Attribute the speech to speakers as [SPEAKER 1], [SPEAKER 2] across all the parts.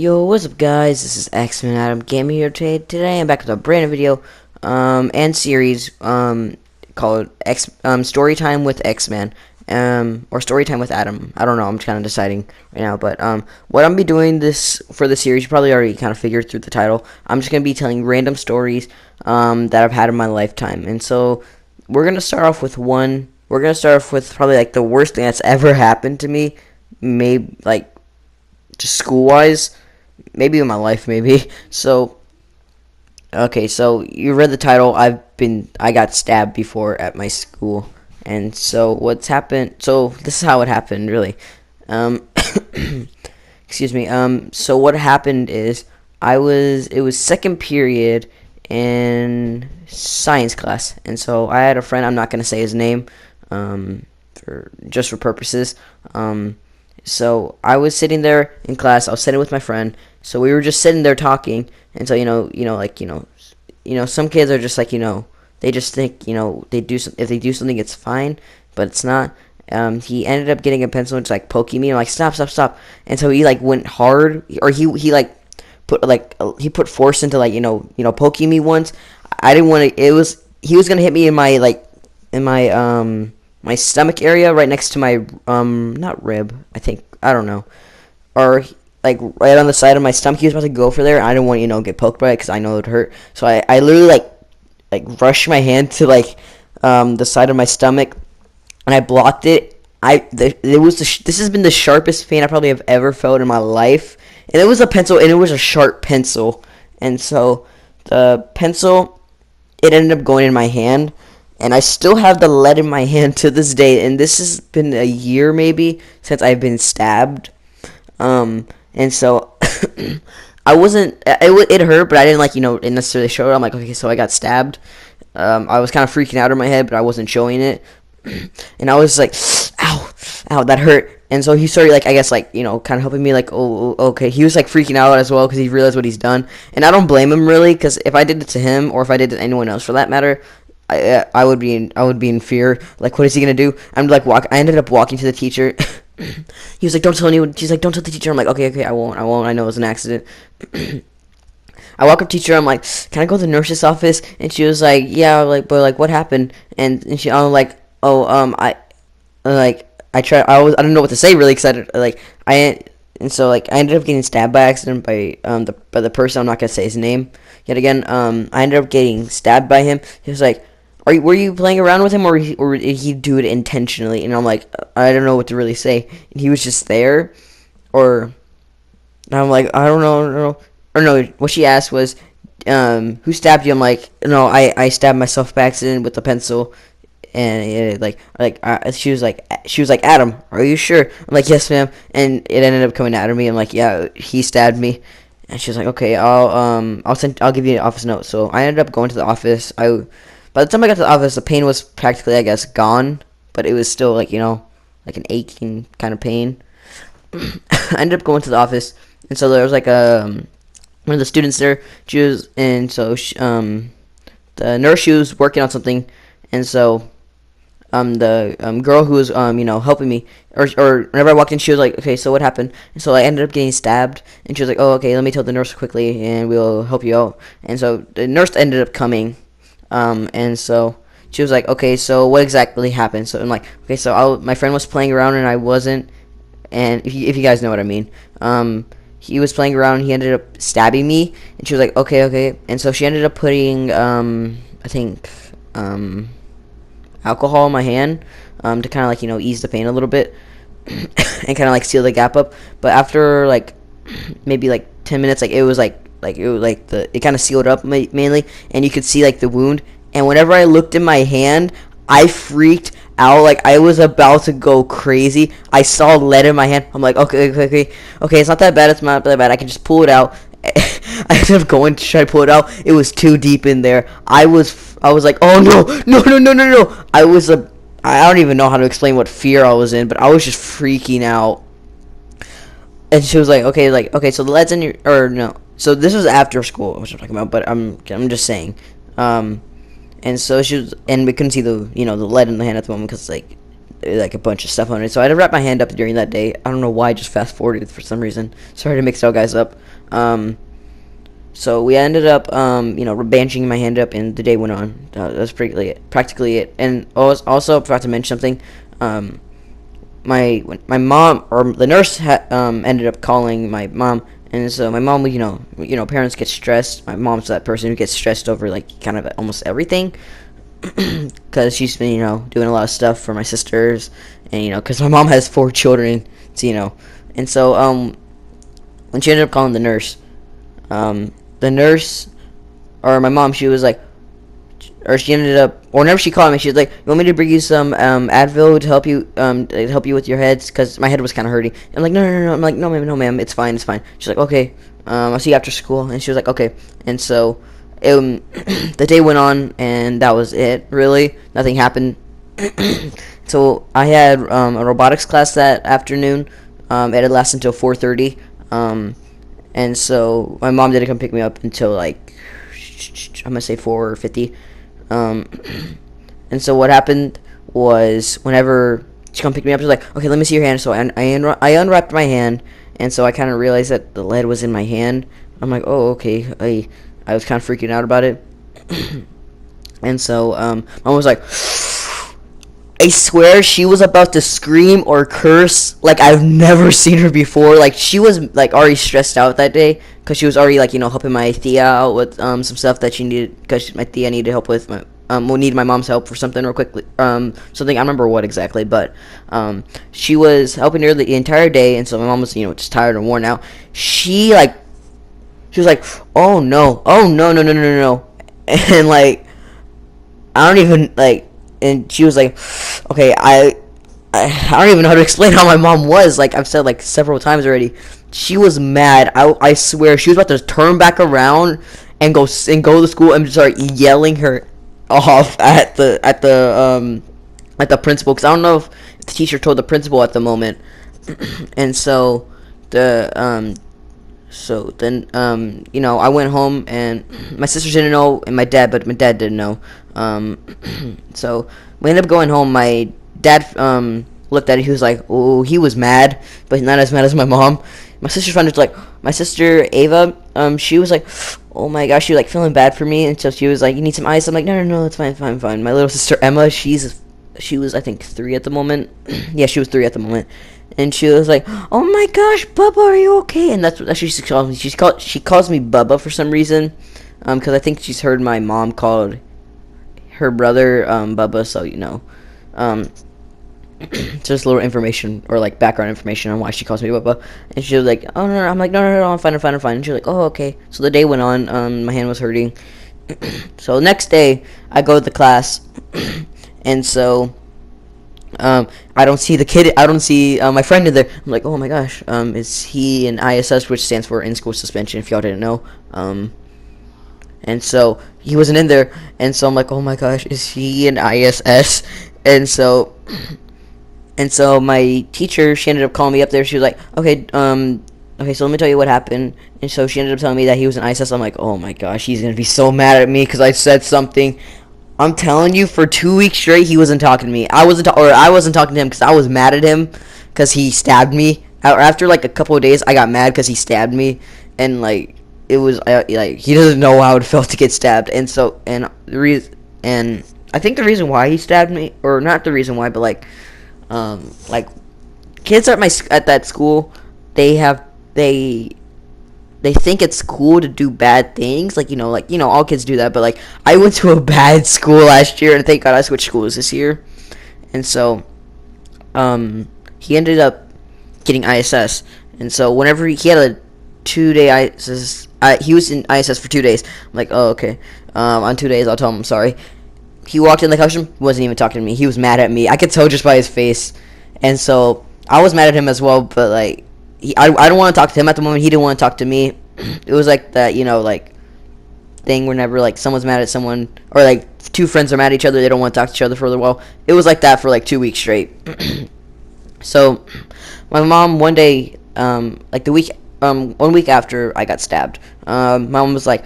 [SPEAKER 1] Yo, what's up guys, this is Xman-Adam Gaming here today I'm back with a brand new video, and series, called Storytime with X-Man, or Storytime with Adam. I don't know, I'm kind of deciding right now, but, what I'm gonna be doing for the series, you probably already kind of figured through the title. I'm just gonna be telling random stories, that I've had in my lifetime, and so, we're gonna start off with probably, like, the worst thing that's ever happened to me, maybe, like, just school-wise, maybe in my life, maybe. So, okay, so you read the title. I got stabbed before at my school, and so what's happened? So this is how it happened, really. Um, excuse me. So what happened is it was second period in science class, and so I had a friend. I'm not gonna say his name, for purposes. So I was sitting there in class. I was sitting with my friend. So we were just sitting there talking. And so some kids are just like they just think if they do something it's fine, but it's not. He ended up getting a pencil and just like poking me. I'm like stop, stop, stop. And so he like went hard, or he like he put force into poking me once. I didn't want to. He was gonna hit me in my my stomach area, right next to my not rib, I don't know, or like right on the side of my stomach. He was about to go for there, and I didn't want get poked by it because I know it would hurt. So I literally like rushed my hand to the side of my stomach, and I blocked it. This has been the sharpest pain I probably have ever felt in my life, and it was a pencil, and it was a sharp pencil, and so the pencil, it ended up going in my hand. And I still have the lead in my hand to this day. And this has been a year maybe since I've been stabbed. And so I wasn't. It hurt, but I didn't necessarily show it. I'm like, okay, so I got stabbed. I was kind of freaking out in my head, but I wasn't showing it. And I was like, ow, ow, that hurt. And so he started I guess kind of helping me oh, okay. He was freaking out as well because he realized what he's done. And I don't blame him really, because if I did it to him, or if I did it to anyone else for that matter, I would be in fear. Like, what is he gonna do? I ended up walking to the teacher. He was like, "Don't tell anyone." She's like, "Don't tell the teacher." I'm like, "Okay, I won't. I know it was an accident." I walk up to teacher. I'm like, "Can I go to the nurse's office?" And she was like, "Yeah." But what happened? And I'm like, "Oh, I tried. I don't know what to say really, because and so I ended up getting stabbed by accident by the person. I'm not gonna say his name yet again. I ended up getting stabbed by him. He was like, were you playing around with him, or did he do it intentionally?" And I'm like, I don't know what to really say. And he was just there, or I'm like, I don't know, or no. What she asked was, who stabbed you? I'm like, no, I stabbed myself by accident with the pencil. And she was like, "Adam, are you sure?" I'm like, "Yes, ma'am." And it ended up coming out of me. I'm like, "Yeah, he stabbed me." And she was like, "Okay, I'll give you an office note." So I ended up going to the office. By the time I got to the office, the pain was practically, I guess, gone, but it was still like an aching kind of pain. I ended up going to the office, and so there was one of the students there. The nurse, she was working on something, and so the girl who was helping me, or whenever I walked in, she was like, "Okay, so what happened?" And so I ended up getting stabbed, and she was like, "Oh, okay, let me tell the nurse quickly, and we'll help you out." And so the nurse ended up coming, and so she was like, "Okay, so what exactly happened?" So I'm like, "Okay, so my friend was playing around, and I wasn't." And if you guys know what I mean, he was playing around, and he ended up stabbing me, and she was like, "Okay, okay," and so she ended up putting I think alcohol in my hand, to kind of ease the pain a little bit, and kind of seal the gap up. But after maybe 10 minutes, it kind of sealed up mainly, and you could see the wound. And whenever I looked in my hand, I freaked out. I was about to go crazy. I saw lead in my hand. I'm like, okay, it's not that bad. It's not that bad. I can just pull it out. I ended up going to try to pull it out. It was too deep in there. I was like, "Oh no!" I don't even know how to explain what fear I was in, but I was just freaking out. And she was like, "Okay, so the lead's in your, or no." So this was after school, which I'm talking about, but I'm just saying. And so she was, and we couldn't see the lead in the hand at the moment because like a bunch of stuff on it. So I had to wrap my hand up during that day. I don't know why I just fast forwarded for some reason. Sorry to mix y'all guys up. So we ended up, bandaging my hand up, and the day went on. That's practically it. And also forgot to mention something. My mom, or the nurse ended up calling my mom, and so my mom, parents get stressed. My mom's that person who gets stressed over like kind of almost everything, because she's been doing a lot of stuff for my sisters, and because my mom has 4 children, so and so when she ended up calling the nurse, or my mom, she was like, or she ended up, or whenever she called me, she was like, "You want me to bring you some Advil to help you with your heads?" Because my head was kind of hurting. I'm like, no. I'm like, no, ma'am, it's fine. She's like, okay, I'll see you after school. And she was like, okay. And so, the day went on, and that was it. Really, nothing happened. So I had a robotics class that afternoon. It had lasted until 4:30. And so my mom didn't come pick me up until like I'm gonna say 4:50. And so what happened was whenever she come pick me up, she was like, "Okay, let me see your hand." So I unwrapped my hand, and so I kind of realized that the lead was in my hand. I'm like, "Oh, okay." I was kind of freaking out about it, and so mom was like, I swear she was about to scream or curse like I've never seen her before. Like she was like already stressed out that day because she was already like helping my Thea out with some stuff that she needed because my Thea needed help with needed my mom's help for something real quickly. Something I don't remember what exactly, but she was helping her the entire day, and so my mom was just tired and worn out. She was like, "Oh no, no," and like I don't even like. And she was like, okay, I don't even know how to explain how my mom was. Like I've said like several times already. She was mad. I swear she was about to turn back around and go to school and start yelling her off at the principal, because I don't know if the teacher told the principal at the moment. And so then I went home, and my sisters didn't know, and my dad didn't know. So we ended up going home. My dad looked at it. He was like, "Oh," he was mad, but not as mad as my mom. My sister's friend was like, my sister Ava, she was like, "Oh my gosh," she was like feeling bad for me, and so she was like, "You need some ice?" I'm like, no, it's fine. My little sister Emma, she was I think 3 at the moment. Yeah, she was 3 at the moment. And she was like, "Oh my gosh, Bubba, are you okay?" And that's what she calls me. She calls me Bubba for some reason, because I think she's heard my mom called her brother Bubba. So just a little information or like background information on why she calls me Bubba. And she was like, "Oh no." I'm like, "No, I'm fine. And she was like, "Oh, okay." So the day went on. My hand was hurting. So the next day, I go to the class, and so. I don't see the kid. I don't see my friend in there. I'm like, "Oh my gosh, is he in ISS, which stands for in school suspension, if y'all didn't know." And so he wasn't in there, and so I'm like, "Oh my gosh, is he in ISS?" And so my teacher, she ended up calling me up there. She was like, "Okay, so let me tell you what happened." And so she ended up telling me that he was in ISS. I'm like, "Oh my gosh, he's gonna be so mad at me because I said something." I'm telling you, for 2 weeks straight, he wasn't talking to me. I wasn't talking to him because I was mad at him because he stabbed me. After like a couple of days, I got mad because he stabbed me, and like it was like he doesn't know how it felt to get stabbed. And so and I think the reason why he stabbed me, or not the reason why, but like kids at that school, they think it's cool to do bad things, all kids do that, but like I went to a bad school last year, and thank God I switched schools this year. And so he ended up getting ISS, and so whenever he had a 2-day ISS, he was in ISS for 2 days. I'm like, "Oh, okay, on 2 days I'll tell him I'm sorry." He walked in the classroom, wasn't even talking to me. He was mad at me. I could tell just by his face. And so I was mad at him as well, but like I don't want to talk to him at the moment. He didn't want to talk to me. It was like that, like thing whenever like someone's mad at someone, or like 2 friends are mad at each other, they don't want to talk to each other for a little while. It was like that for like 2 weeks straight. So my mom one day, like the week, 1 week after I got stabbed, my mom was like,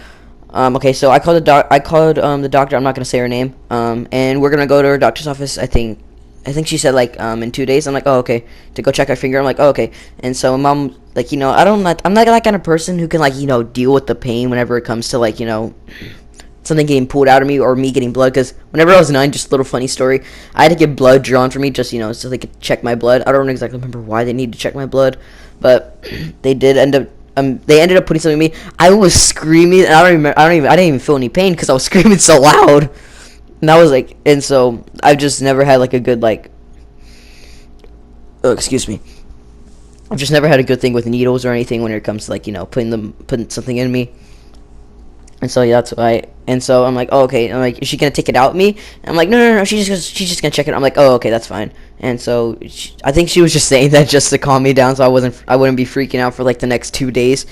[SPEAKER 1] okay, so I called the doctor. I'm not gonna say her name. And we're gonna go to her doctor's office. I think I think she said like in 2 days. I'm like, oh okay, to go check her finger. I'm like, oh okay. And so mom, like, I'm not that kind of person who can like deal with the pain whenever it comes to like something getting pulled out of me or me getting blood. Because whenever I was 9, just a little funny story, I had to get blood drawn for me just so they could check my blood. I don't exactly remember why they needed to check my blood, but they did end up. They ended up putting something in me. I was screaming, and I didn't even feel any pain because I was screaming so loud. And that was like, and so I've just never had like a good like. Oh, excuse me. I've just never had a good thing with needles or anything when it comes to like putting something in me. And so yeah, that's why. And so I'm like, oh okay. I'm like, is she gonna take it out me? And I'm like, no. She's just gonna check it. I'm like, oh okay, that's fine. And so I think she was just saying that just to calm me down, so I wouldn't be freaking out for like the next 2 days.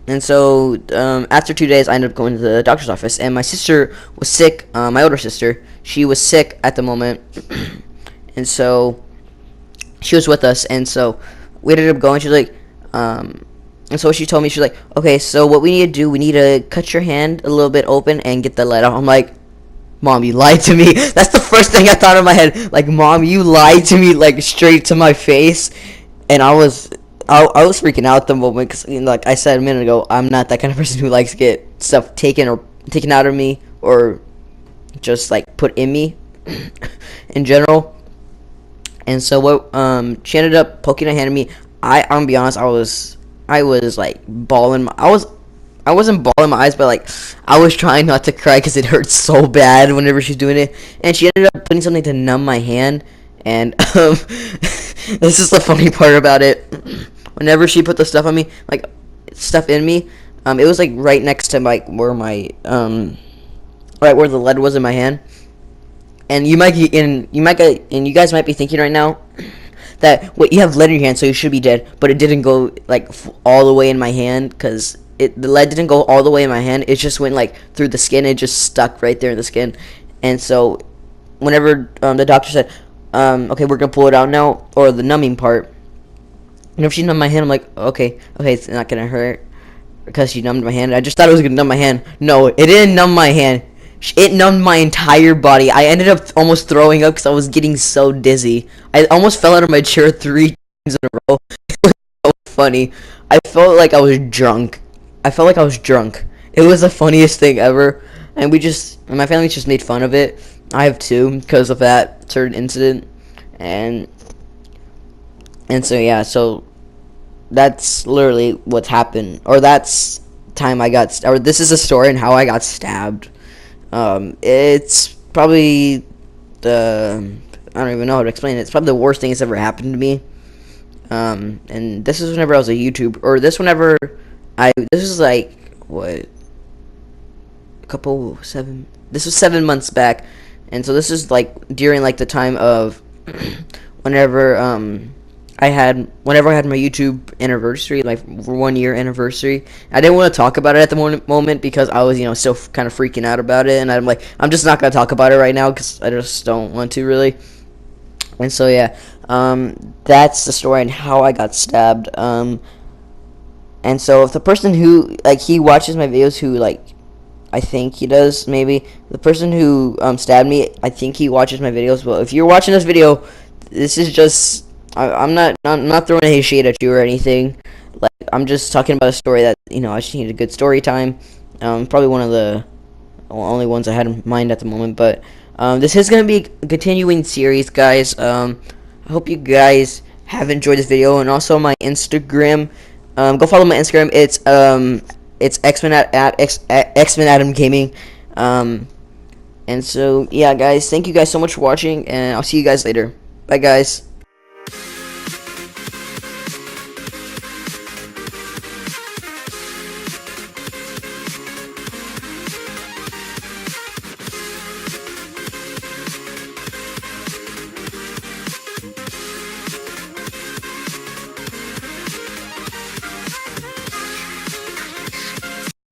[SPEAKER 1] And so after 2 days, I ended up going to the doctor's office, and my sister was sick. My older sister, she was sick at the moment, and so she was with us. And so we ended up going. She was like, and so she told me, she's like, okay, so what we need to do, we need to cut your hand a little bit open and get the lead out. I'm like, Mom, you lied to me. That's the first thing I thought in my head. Like, Mom, you lied to me, like, straight to my face. And I was freaking out at the moment because, like I said a minute ago, I'm not that kind of person who likes to get stuff taken out of me or just, like, put in me in general. And so what she ended up poking a hand at me. I'm gonna be honest, I was like bawling. I wasn't bawling my eyes, but like I was trying not to cry because it hurt so bad whenever she's doing it. And she ended up putting something to numb my hand. And this is the funny part about it. Whenever she put the stuff on me, like stuff in me, it was like right next to like where my right where the lead was in my hand. And you guys might be thinking right now that you have lead in your hand, so you should be dead. But it didn't go like all the way in my hand because the lead didn't go all the way in my hand. It just went like through the skin. It just stuck right there in the skin. And so whenever the doctor said, okay, we're gonna pull it out now, or the numbing part. Whenever she numbed my hand, I'm like, okay, it's not gonna hurt because she numbed my hand. I just thought it was gonna numb my hand. No, it didn't numb my hand. It numbed my entire body. I ended up almost throwing up because I was getting so dizzy. I almost fell out of my chair 3 times in a row. It was so funny. I felt like I was drunk. It was the funniest thing ever. And my family just made fun of it. I have too, because of that certain incident. And so yeah, so that's literally what's happened. Or that's time I got, or this is a story and how I got stabbed. It's probably I don't even know how to explain it. It's probably the worst thing that's ever happened to me. And this is whenever I was a YouTuber, or this is like, what, this was 7 months back. And so this is like during like the time of whenever I had my YouTube anniversary, like 1 year anniversary. I didn't want to talk about it at the moment because I was still kind of freaking out about it, and I'm like, I'm just not gonna talk about it right now because I just don't want to really. And so yeah, that's the story and how I got stabbed. And so if the person who he watches my videos, who I think he does, maybe the person who stabbed me, I think he watches my videos. Well, if you're watching this video, this is just I'm not throwing any shade at you or anything. Like, I'm just talking about a story that I just need a good story time. Probably one of the only ones I had in mind at the moment. But this is gonna be a continuing series, guys. I hope you guys have enjoyed this video, and also my Instagram. Go follow my Instagram. It's Xman-Adam Gaming. And so yeah, guys, thank you guys so much for watching, and I'll see you guys later. Bye, guys.